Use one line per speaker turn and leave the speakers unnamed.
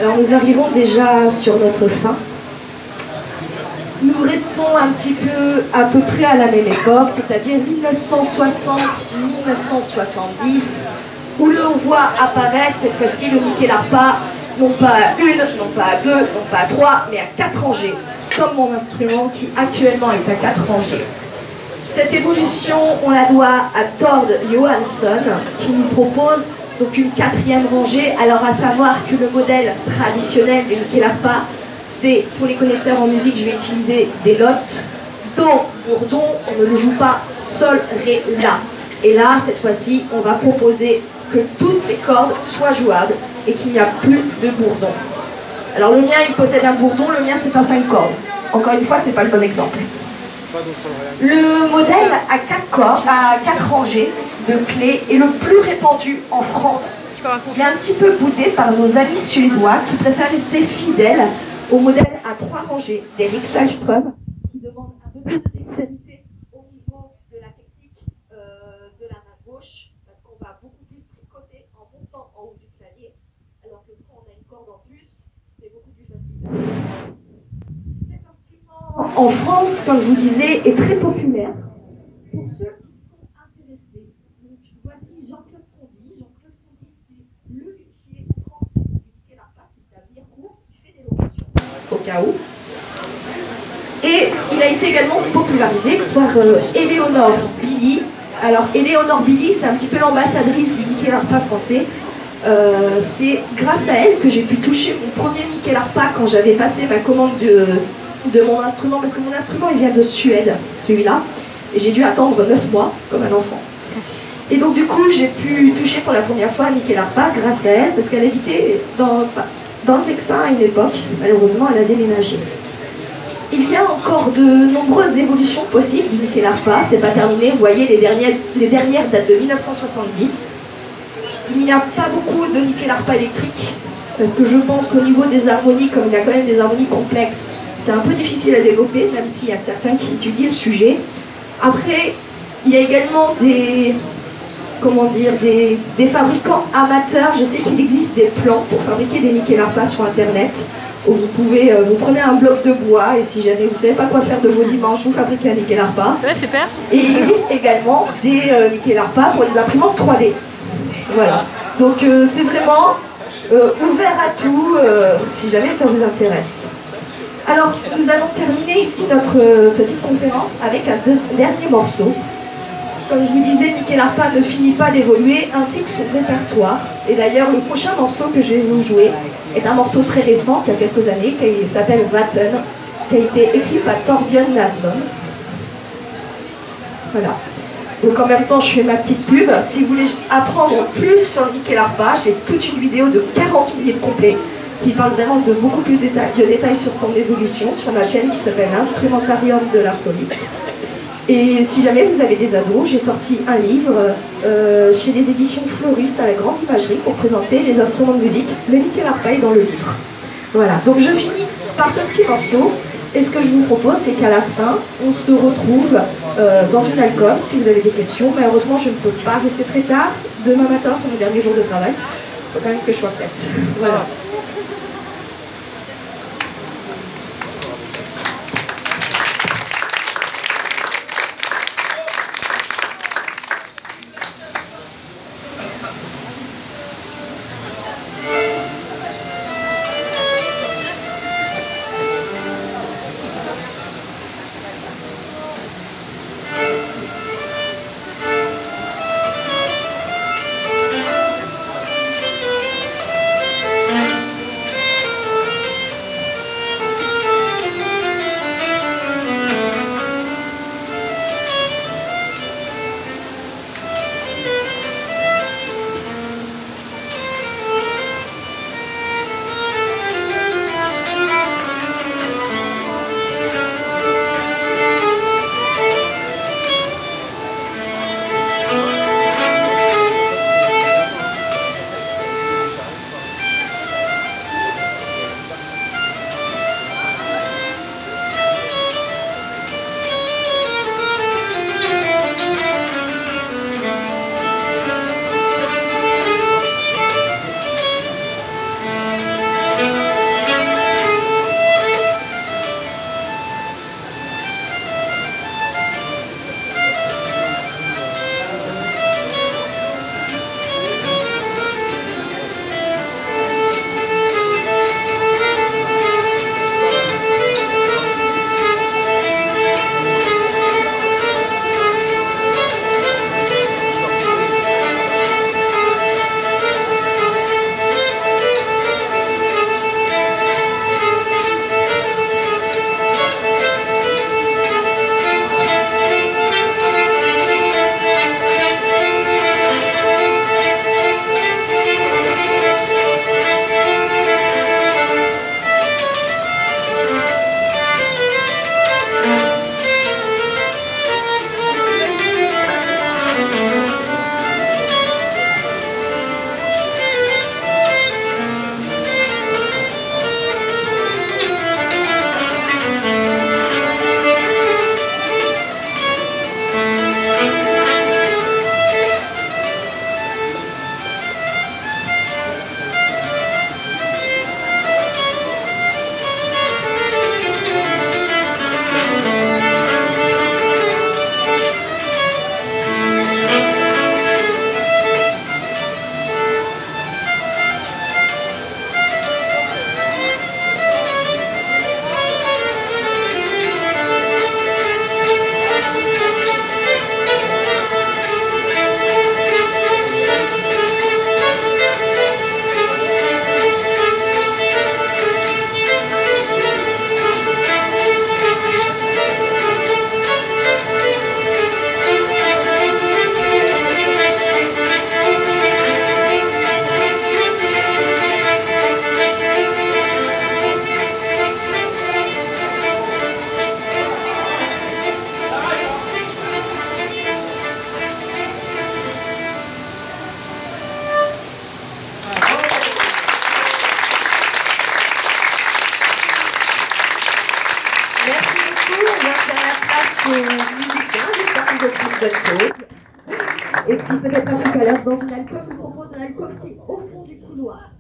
Alors nous arrivons déjà sur notre fin. Nous restons un petit peu à peu près à la même époque, c'est-à-dire 1960-1970, où l'on voit apparaître cette fois-ci le Niké Larpa, non pas à une, non pas à deux, non pas à trois, mais à 4 rangées, comme mon instrument qui actuellement est à 4 rangées. Cette évolution, on la doit à Tord Johansson, qui nous propose donc une 4e rangée. Alors à savoir que le modèle traditionnel du Niké Larpa, c'est, pour les connaisseurs en musique, je vais utiliser des notes. Do, bourdon, on ne le joue pas, sol, ré, la. Et là, cette fois-ci, on va proposer que toutes les cordes soient jouables et qu'il n'y a plus de bourdon. Alors le mien, il possède un bourdon, le mien, c'est un 5 cordes. Encore une fois, c'est pas le bon exemple. Le modèle à 4 cordes, à 4 rangées de clés est le plus répandu en France. Il est un petit peu boudé par nos amis suédois qui préfèrent rester fidèles au modèle à 3 rangées d'Eric Sahlström, qui demande un peu plus de dextérité au niveau de la technique de la main gauche, parce qu'on va beaucoup plus tricoter en montant en haut du clavier, alors que quand on a une corde en plus, c'est beaucoup plus facile. Cet instrument en France, comme je vous disais, est très populaire. Pour ceux qui sont intéressés, donc voici Jean-Claude Pondy. Jean-Claude Pondy, c'est le luthier français du Niké Larpa qui est à Mirecourt, qui fait des locations au cas où. Et il a été également popularisé par Éléonore Billy. Alors Éléonore Billy, c'est un petit peu l'ambassadrice du Niké Larpa français. C'est grâce à elle que j'ai pu toucher mon premier Niké Larpa quand j'avais passé ma commande de mon instrument, parce que mon instrument il vient de Suède, celui-là, et j'ai dû attendre 9 mois comme un enfant. Et donc du coup j'ai pu toucher pour la première fois un Niké Larpa grâce à elle, parce qu'elle habitait dans le Vexin à une époque. Malheureusement elle a déménagé. Il y a encore de nombreuses évolutions possibles du Niké Larpa, c'est pas terminé, vous voyez les dernières datent de 1970. Il n'y a pas beaucoup de Niké Larpa électrique, parce que je pense qu'au niveau des harmonies, comme il y a quand même des harmonies complexes, c'est un peu difficile à développer, même s'il y a certains qui étudient le sujet. Après, il y a également des fabricants amateurs. Je sais qu'il existe des plans pour fabriquer des Niké Larpa sur Internet, où vous prenez un bloc de bois, et si jamais vous ne savez pas quoi faire de vos dimanches, vous fabriquez un Niké Larpa.
Ouais, super.
Et il existe également des Niké Larpa pour les imprimantes 3D. Voilà. Donc c'est vraiment ouvert à tout, si jamais ça vous intéresse. Alors, nous allons terminer ici notre petite conférence avec un dernier morceau. Comme je vous disais, Niké Larpa ne finit pas d'évoluer, ainsi que son répertoire. Et d'ailleurs, le prochain morceau que je vais vous jouer est un morceau très récent, qui a quelques années, qui s'appelle Vatten, qui a été écrit par Torbjörn Nasbom. Voilà. Donc en même temps, je fais ma petite pub. Si vous voulez apprendre plus sur le Niké Larpa, j'ai toute une vidéo de 40 minutes complètes qui parle vraiment de beaucoup plus de détails sur son évolution sur ma chaîne qui s'appelle Instrumentarium de l'Insolite. Et si jamais vous avez des ados, j'ai sorti un livre chez les éditions Florus à la Grande Imagerie pour présenter les instruments de musique. Le Niké Larpa est dans le livre. Voilà, donc je finis par ce petit morceau. Et ce que je vous propose, c'est qu'à la fin, on se retrouve dans une alcôve si vous avez des questions. Malheureusement, je ne peux pas rester très tard. Demain matin, c'est mon dernier jour de travail. Il faut quand même que je sois prête. Voilà. Merci aux musiciens, j'espère que vous avez fait une bonne pause. Et puis peut-être à tout à l'heure dans une alcôve, je vous propose un alcôve qui est au fond du couloir.